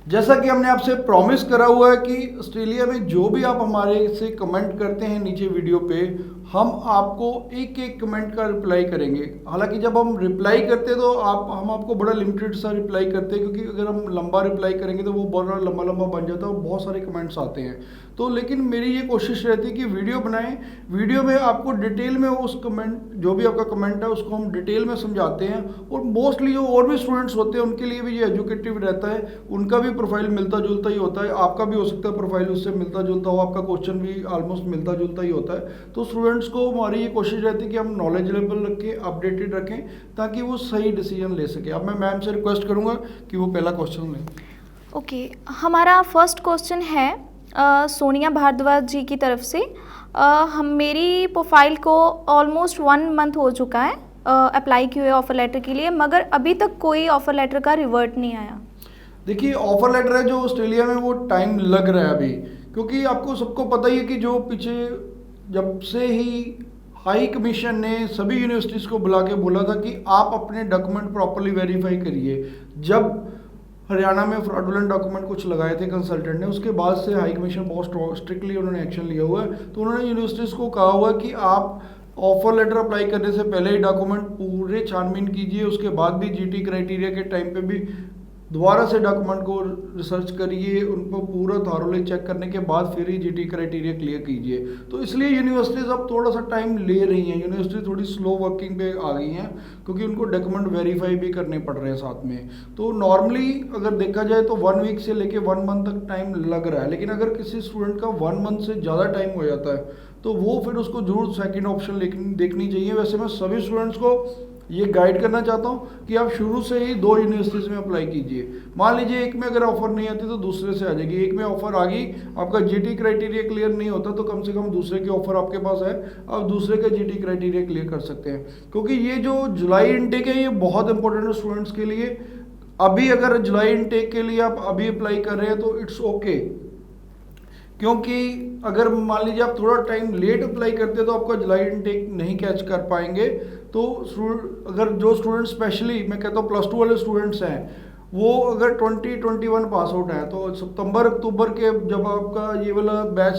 जैसा कि हमने आपसे प्रॉमिस करा हुआ है कि ऑस्ट्रेलिया में जो भी आप हमारे से कमेंट करते हैं नीचे वीडियो पे, हम आपको एक एक कमेंट का रिप्लाई करेंगे। हालांकि जब हम रिप्लाई करते हैं तो हम आपको बड़ा लिमिटेड सा रिप्लाई करते हैं, क्योंकि अगर हम लंबा रिप्लाई करेंगे तो वो बड़ा लंबा लंबा बन जाता है और बहुत सारे कमेंट्स आते हैं। तो लेकिन मेरी ये कोशिश रहती है कि वीडियो बनाएं, वीडियो में आपको डिटेल में उस कमेंट, जो भी आपका कमेंट है उसको हम डिटेल में समझाते हैं। और मोस्टली जो और भी स्टूडेंट्स होते हैं उनके लिए भी ये एजुकेटिव रहता है, उनका भी प्रोफाइल मिलता जुलता ही होता है। आपका भी हो सकता है प्रोफाइल उससे मिलता जुलता हो, आपका क्वेश्चन भी ऑलमोस्ट मिलता जुलता ही होता है। तो स्टूडेंट्स को हमारी ये कोशिश रहती है कि हम नॉलेज लेवल रखें, अपडेटेड रखें, ताकि वो सही डिसीजन ले सके। अब मैं मैम से रिक्वेस्ट करूँगा कि वो पहला क्वेश्चन लें। ओके, हमारा फर्स्ट क्वेश्चन है सोनिया भारद्वाज जी की तरफ से। हम मेरी प्रोफाइल को ऑलमोस्ट 1 मंथ हो चुका है अप्लाई किए हुए ऑफ़र लेटर के लिए, मगर अभी तक कोई ऑफ़र लेटर का रिवर्ट नहीं आया। देखिए, ऑफर लेटर है जो ऑस्ट्रेलिया में, वो टाइम लग रहा है अभी, क्योंकि आपको सबको पता ही है कि जो पीछे जब से ही हाई कमीशन ने सभी यूनिवर्सिटीज़ को बुला के बोला था कि आप अपने डॉक्यूमेंट प्रॉपरली वेरीफाई करिए। जब हरियाणा में फ्रॉडुलेंट डॉक्यूमेंट कुछ लगाए थे कंसल्टेंट ने, उसके बाद से हाई कमीशन बहुत स्ट्रिक्टली उन्होंने एक्शन लिया हुआ है। तो उन्होंने यूनिवर्सिटीज़ को कहा हुआ है कि आप ऑफर लेटर अप्लाई करने से पहले ही डॉक्यूमेंट पूरे छानबीन कीजिए, उसके बाद भी जीटी क्राइटेरिया के टाइम पे भी दोबारा से डॉक्यूमेंट को रिसर्च करिए, उनको पूरा थॉरोली चेक करने के बाद फिर ही जीटी क्राइटेरिया क्लियर कीजिए। तो इसलिए यूनिवर्सिटीज़ अब थोड़ा सा टाइम ले रही हैं, यूनिवर्सिटी थोड़ी स्लो वर्किंग पे आ गई हैं, क्योंकि उनको डॉक्यूमेंट वेरीफाई भी करने पड़ रहे हैं साथ में। तो नॉर्मली अगर देखा जाए तो 1 वीक से लेके 1 मंथ तक टाइम लग रहा है। लेकिन अगर किसी स्टूडेंट का 1 मंथ से ज़्यादा टाइम हो जाता है तो वो फिर उसको जरूर सेकेंड ऑप्शन देखनी चाहिए। वैसे मैं सभी स्टूडेंट्स को ये गाइड करना चाहता हूँ कि आप शुरू से ही 2 यूनिवर्सिटीज़ में अप्लाई कीजिए। मान लीजिए एक में अगर ऑफर नहीं आती तो दूसरे से आ जाएगी, एक में ऑफर आ गई, आपका जीटी क्राइटेरिया क्लियर नहीं होता तो कम से कम दूसरे के ऑफर आपके पास है, आप दूसरे का जीटी क्राइटेरिया क्लियर कर सकते हैं। क्योंकि ये जो जुलाई इनटेक है ये बहुत इंपॉर्टेंट है स्टूडेंट्स के लिए। अभी अगर जुलाई इनटेक के लिए आप अभी अप्लाई कर रहे हैं तो इट्स ओके, क्योंकि अगर मान लीजिए आप थोड़ा टाइम लेट अप्लाई करते हैं तो आपका जुलाई इनटेक नहीं कैच कर पाएंगे। तो अगर जो स्टूडेंट, स्पेशली मैं कहता हूँ +2 वाले स्टूडेंट्स हैं, वो अगर 2021 पास आउट है तो सितंबर अक्टूबर के जब आपका ये वाला बैच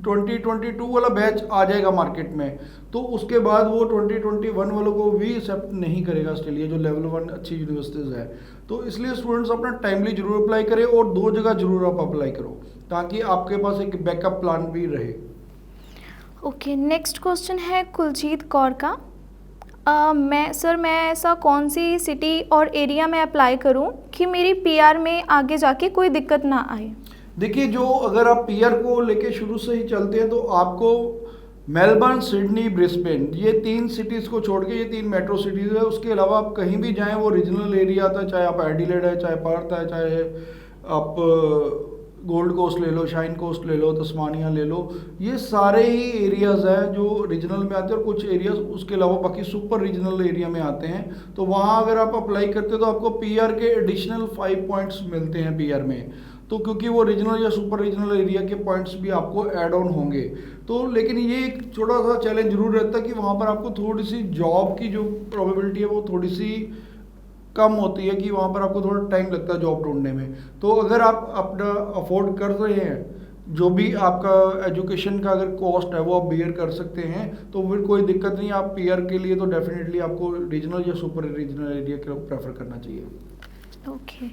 2022 वाला बैच आ जाएगा मार्केट में, तो उसके बाद वो 2021 वालों को भी एक्सेप्ट नहीं करेगा ऑस्ट्रेलिया, जो लेवल 1 अच्छी यूनिवर्सिटीज़ है। तो इसलिए स्टूडेंट्स अपना टाइमली जरूर अप्लाई करें और 2 जगह जरूर आप अप्लाई करो, ताकि आपके पास एक बैकअप प्लान भी रहे। ओके, नेक्स्ट क्वेश्चन है कुलजीत कौर का। मैं ऐसा कौन सी सिटी और एरिया में अप्लाई करूं कि मेरी पीआर में आगे जाके कोई दिक्कत ना आए? देखिए, जो अगर आप पीआर को लेके शुरू से ही चलते हैं तो आपको मेलबर्न, सिडनी, ब्रिस्बेन, ये 3 सिटीज़ को छोड़ के, ये 3 मेट्रो सिटीज़ है, उसके अलावा आप कहीं भी जाएं वो रीजनल एरिया आता है, चाहे आप एडिलेड है, चाहे पर्थ है, चाहे आप गोल्ड कोस्ट ले लो, शाइन कोस्ट ले लो, तस्मानिया ले लो, ये सारे ही एरियाज़ हैं जो रीजनल में आते हैं। और कुछ एरियाज़ उसके अलावा बाकी सुपर रीजनल एरिया में आते हैं। तो वहाँ अगर आप अप्लाई करते हो तो आपको पीआर के एडिशनल 5 पॉइंट्स मिलते हैं पीआर में। तो क्योंकि वो रीजनल या सुपर रीजनल एरिया के पॉइंट्स भी आपको ऐड ऑन होंगे। तो लेकिन ये एक छोटा सा चैलेंज जरूर रहता है कि वहाँ पर आपको थोड़ी सी जॉब की जो प्रोबेबिलिटी है वो थोड़ी सी कम होती है, कि वहाँ पर आपको थोड़ा टाइम लगता है जॉब ढूंढने में। तो अगर आप अपना अफोर्ड कर रहे हैं, जो भी आपका एजुकेशन का अगर कॉस्ट है वो आप बियर कर सकते हैं, तो फिर कोई दिक्कत नहीं। आप पीआर के लिए तो डेफिनेटली आपको रीजनल या सुपर रीजनल एरिया को प्रेफर करना चाहिए। ओके,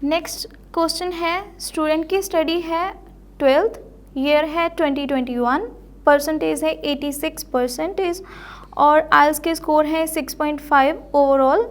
नेक्स्ट क्वेश्चन है, स्टूडेंट की स्टडी है 12th, ईयर है 2021, परसेंटेज है 86% और आइल्स के स्कोर है 6.5 ओवरऑल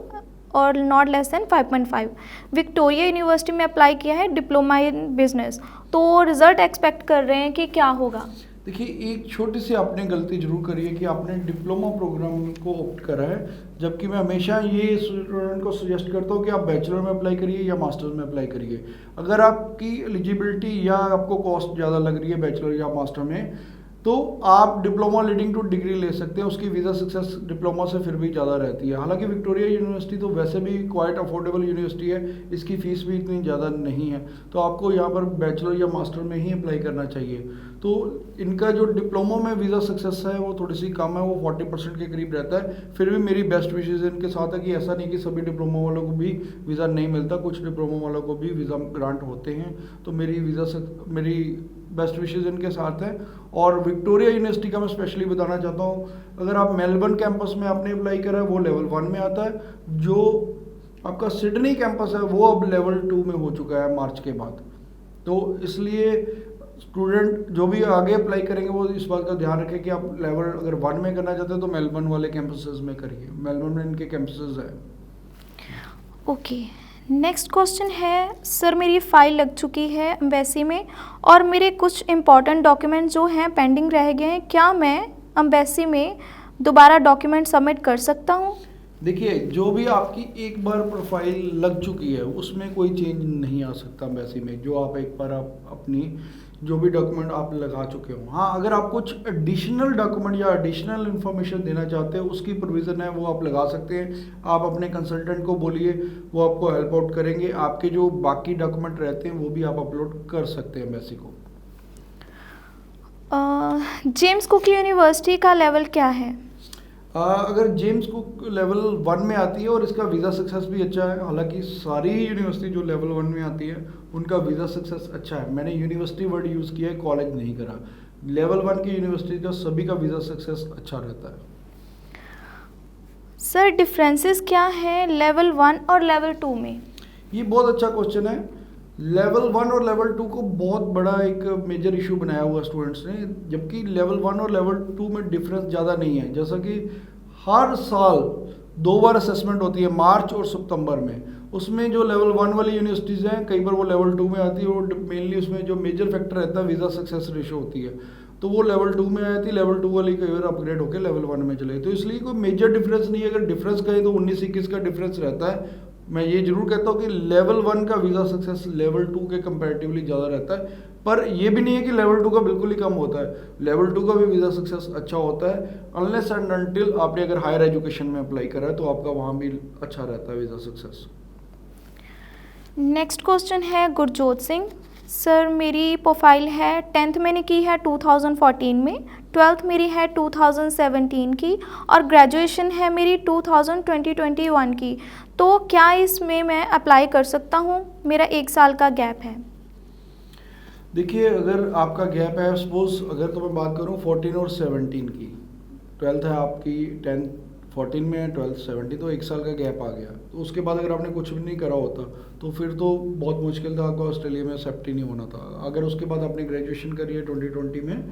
और not less than 5.5। Victoria university में अप्लाई किया है डिप्लोमा इन बिजनेस। तो रिजल्ट एक्सपेक्ट कर रहे हैं कि क्या होगा? देखिए, एक छोटी सी आपने गलती जरूर करी है कि आपने डिप्लोमा प्रोग्राम को ऑप्ट करा है, जबकि मैं हमेशा ये स्टूडेंट को सजेस्ट करता हूँ कि आप बैचलर में अप्लाई करिए या मास्टर्स में अप्लाई करिए। अगर आपकी एलिजिबिलिटी या आपको कॉस्ट ज़्यादा लग रही है बैचलर या मास्टर में, तो आप डिप्लोमा लीडिंग टू डिग्री ले सकते हैं, उसकी वीज़ा सक्सेस डिप्लोमा से फिर भी ज़्यादा रहती है। हालांकि विक्टोरिया यूनिवर्सिटी तो वैसे भी क्वाइट अफोर्डेबल यूनिवर्सिटी है, इसकी फ़ीस भी इतनी ज़्यादा नहीं है, तो आपको यहाँ पर बैचलर या मास्टर में ही अप्लाई करना चाहिए। तो इनका जो डिप्लोमा में वीज़ा सक्सेस है वो थोड़ी सी कम है, वो 40% के करीब रहता है। फिर भी मेरी बेस्ट विशेज़ इनके साथ है कि ऐसा नहीं कि सभी डिप्लोमा वालों को भी वीज़ा नहीं मिलता, कुछ डिप्लोमा वालों को भी वीज़ा ग्रांट होते हैं। तो मेरी बेस्ट विशेज़ इनके साथ है। और विक्टोरिया यूनिवर्सिटी का मैं स्पेशली बताना चाहता हूँ, अगर आप मेलबर्न कैंपस में आपने अप्लाई करा है वो लेवल 1 में आता है, जो आपका सिडनी कैंपस है वो अब लेवल 2 में हो चुका है मार्च के बाद। तो इसलिए स्टूडेंट जो भी आगे अप्लाई करेंगे वो इस बात का ध्यान रखें कि आप लेवल अगर 1 में करना चाहते हैं तो मेलबर्न वाले कैंपसेस में करिए, मेलबर्न में इनके कैंपसेस है। ओके, नेक्स्ट क्वेश्चन है, सर मेरी फ़ाइल लग चुकी है एम्बेसी में और मेरे कुछ इम्पॉर्टेंट डॉक्यूमेंट जो हैं पेंडिंग रह गए हैं, क्या मैं एम्बेसी में दोबारा डॉक्यूमेंट सबमिट कर सकता हूँ? देखिए, जो भी आपकी एक बार प्रोफाइल लग चुकी है उसमें कोई चेंज नहीं आ सकता एम्बेसी में, जो आप एक बार आप अपनी जो भी डॉक्यूमेंट आप लगा चुके हो। हाँ, अगर आप कुछ एडिशनल डॉक्यूमेंट या एडिशनल इन्फॉर्मेशन देना चाहते हैं उसकी प्रोविज़न है, वो आप लगा सकते हैं। आप अपने कंसल्टेंट को बोलिए, वो आपको हेल्प आउट करेंगे। आपके जो बाकी डॉक्यूमेंट रहते हैं वो भी आप अपलोड कर सकते हैं एम्बेसी को। जेम्स कुक यूनिवर्सिटी का लेवल क्या है? अगर जेम्स कुक लेवल 1 में आती है और इसका वीज़ा सक्सेस भी अच्छा है, हालांकि सारी यूनिवर्सिटी जो लेवल 1 में आती है उनका वीज़ा सक्सेस अच्छा है। मैंने यूनिवर्सिटी वर्ड यूज़ किया है, कॉलेज नहीं करा। लेवल 1 की यूनिवर्सिटी का सभी का वीज़ा सक्सेस अच्छा रहता है। सर डिफरेंसेस क्या हैं लेवल 1 और लेवल 2 में? ये बहुत अच्छा क्वेश्चन है। लेवल 1 और लेवल 2 को बहुत बड़ा एक मेजर इशू बनाया हुआ स्टूडेंट्स ने, जबकि लेवल 1 और लेवल 2 में डिफरेंस ज़्यादा नहीं है। जैसा कि हर साल 2 बार असेसमेंट होती है, मार्च और सितंबर में। उसमें जो लेवल 1 वाली यूनिवर्सिटीज़ हैं कई बार वो लेवल 2 में आती है, और मेनली उसमें जो मेजर फैक्टर रहता है वीज़ा सक्सेस रेशो होती है, तो वो लेवल 2 में आई थी। लेवल 2 वाली कई बार अपग्रेड होकर लेवल 1 में चले, तो इसलिए कोई मेजर डिफरेंस नहीं है। अगर डिफरेंस कहें तो 19-21 का डिफरेंस रहता है। मैं ये जरूर कहता हूँ कि लेवल 1 का वीज़ा सक्सेस लेवल 2 के कंपैरेटिवली ज़्यादा रहता है, पर ये भी नहीं है कि लेवल 2 का बिल्कुल ही कम होता है। लेवल 2 का भी वीज़ा सक्सेस अच्छा होता है, अनलेस एंड अनटिल आपने अगर हायर एजुकेशन में अप्लाई करा है तो आपका वहाँ भी अच्छा रहता है वीज़ा सक्सेस। नेक्स्ट क्वेश्चन है गुरजोत सिंह, सर मेरी प्रोफाइल है 10th मैंने की है 2014 में, 12th मेरी है 2017 की और ग्रेजुएशन है मेरी 2021 की, तो क्या इसमें मैं अप्लाई कर सकता हूँ? मेरा 1 साल का गैप है। देखिए, अगर आपका गैप है, सपोज अगर तो मैं बात करूँ 14 और 17 की, 12th है आपकी, 10th 14 में है, 12th 17, तो 1 साल का गैप आ गया। तो उसके बाद अगर आपने कुछ भी नहीं करा होता तो फिर तो बहुत मुश्किल था आपको ऑस्ट्रेलिया में एक्सेप्ट ही नहीं होना था। अगर उसके बाद आपने ग्रेजुएशन करी है 2020 में,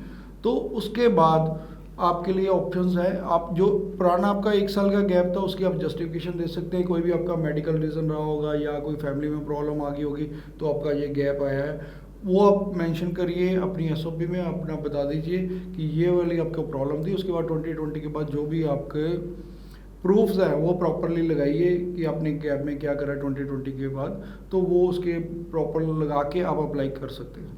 तो उसके बाद आपके लिए ऑप्शंस है। आप जो पुराना आपका 1 साल का गैप था उसकी आप जस्टिफिकेशन दे सकते हैं। कोई भी आपका मेडिकल रीज़न रहा होगा या कोई फैमिली में प्रॉब्लम आ गई होगी तो आपका ये गैप आया है, वो आप मेंशन करिए अपनी एसओपी में, अपना बता दीजिए कि ये वाली आपको प्रॉब्लम थी। उसके बाद 2020 के बाद जो भी आपके प्रूफ्स हैं वो प्रॉपरली लगाइए कि आपने गैप में क्या करा 2020 के बाद, तो वो उसके प्रॉपर लगा के आप अप्लाई कर सकते हैं।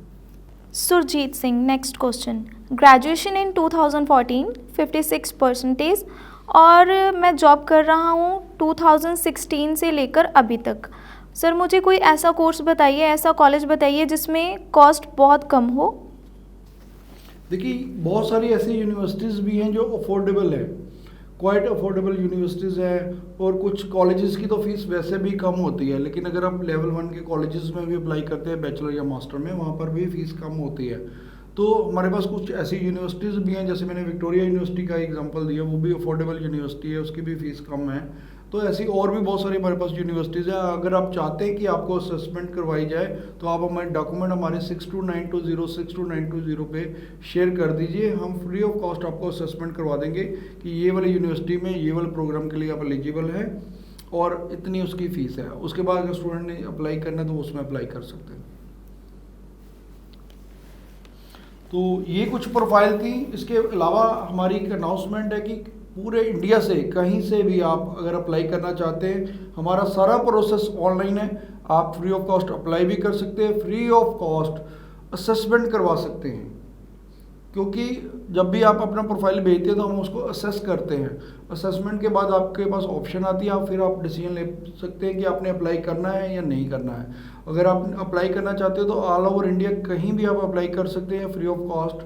Surjeet Singh, next question, graduation in 2014 56% और मैं जॉब कर रहा हूँ 2016 से लेकर अभी तक। सर मुझे कोई ऐसा कोर्स बताइए, ऐसा कॉलेज बताइए जिसमें कॉस्ट बहुत कम हो। देखिए, बहुत सारी ऐसी यूनिवर्सिटीज़ भी हैं जो अफोर्डेबल है, क्वाइट अफोर्डेबल यूनिवर्सिटीज़ हैं, और कुछ कॉलेजेस की तो फीस वैसे भी कम होती है। लेकिन अगर आप लेवल 1 के कॉलेजेस में भी अप्लाई करते हैं बैचलर या मास्टर में, वहाँ पर भी फ़ीस कम होती है। तो हमारे पास कुछ ऐसी यूनिवर्सिटीज़ भी हैं, जैसे मैंने विक्टोरिया यूनिवर्सिटी का एग्जांपल दिया, वो भी अफोर्डेबल यूनिवर्सिटी है, उसकी भी फ़ीस कम है। तो ऐसी और भी बहुत सारी हमारे पास यूनिवर्सिटीज़ हैं। अगर आप चाहते हैं कि आपको असेसमेंट करवाई जाए तो आप हमारे डॉक्यूमेंट हमारे 6292062920 पे शेयर कर दीजिए। हम फ्री ऑफ कॉस्ट आपको असेसमेंट करवा देंगे कि ये वाली यूनिवर्सिटी में ये वाले प्रोग्राम के लिए आप एलिजिबल हैं और इतनी उसकी फ़ीस है। उसके बाद अगर स्टूडेंट ने अप्लाई करना है तो उसमें अप्लाई कर सकते हैं। तो ये कुछ प्रोफाइल थी। इसके अलावा हमारी एक अनाउंसमेंट है कि पूरे इंडिया से कहीं से भी आप अगर अप्लाई करना चाहते हैं, हमारा सारा प्रोसेस ऑनलाइन है। आप फ्री ऑफ कॉस्ट अप्लाई भी कर सकते हैं, फ्री ऑफ कॉस्ट असेसमेंट करवा सकते हैं, क्योंकि जब भी आप अपना प्रोफाइल भेजते हैं तो हम उसको असेस करते हैं। असेसमेंट के बाद आपके पास ऑप्शन आती है, फिर आप डिसीजन ले सकते हैं कि आपने अप्लाई करना है या नहीं करना है। अगर आप अप्लाई करना चाहते हो तो ऑल ओवर इंडिया कहीं भी आप अप्लाई कर सकते हैं, फ्री ऑफ कॉस्ट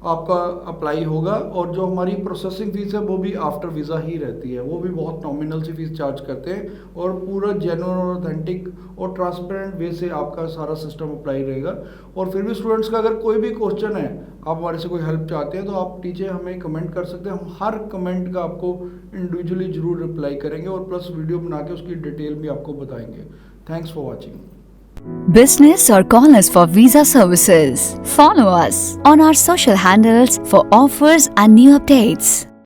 आपका अप्लाई होगा। और जो हमारी प्रोसेसिंग फ़ीस है वो भी आफ्टर वीज़ा ही रहती है, वो भी बहुत नॉमिनल सी फीस चार्ज करते हैं और पूरा जेन्युइन और ऑथेंटिक और ट्रांसपेरेंट वे से आपका सारा सिस्टम अप्लाई रहेगा। और फिर भी स्टूडेंट्स का अगर कोई भी क्वेश्चन है, आप हमारे से कोई हेल्प चाहते हैं तो आप नीचे हमें कमेंट कर सकते हैं। हम हर कमेंट का आपको इंडिविजुअली ज़रूर रिप्लाई करेंगे और प्लस वीडियो बना के उसकी डिटेल भी आपको बताएंगे। Thanks for watching. Business or call us for visa services. Follow us on our social handles for offers and new updates.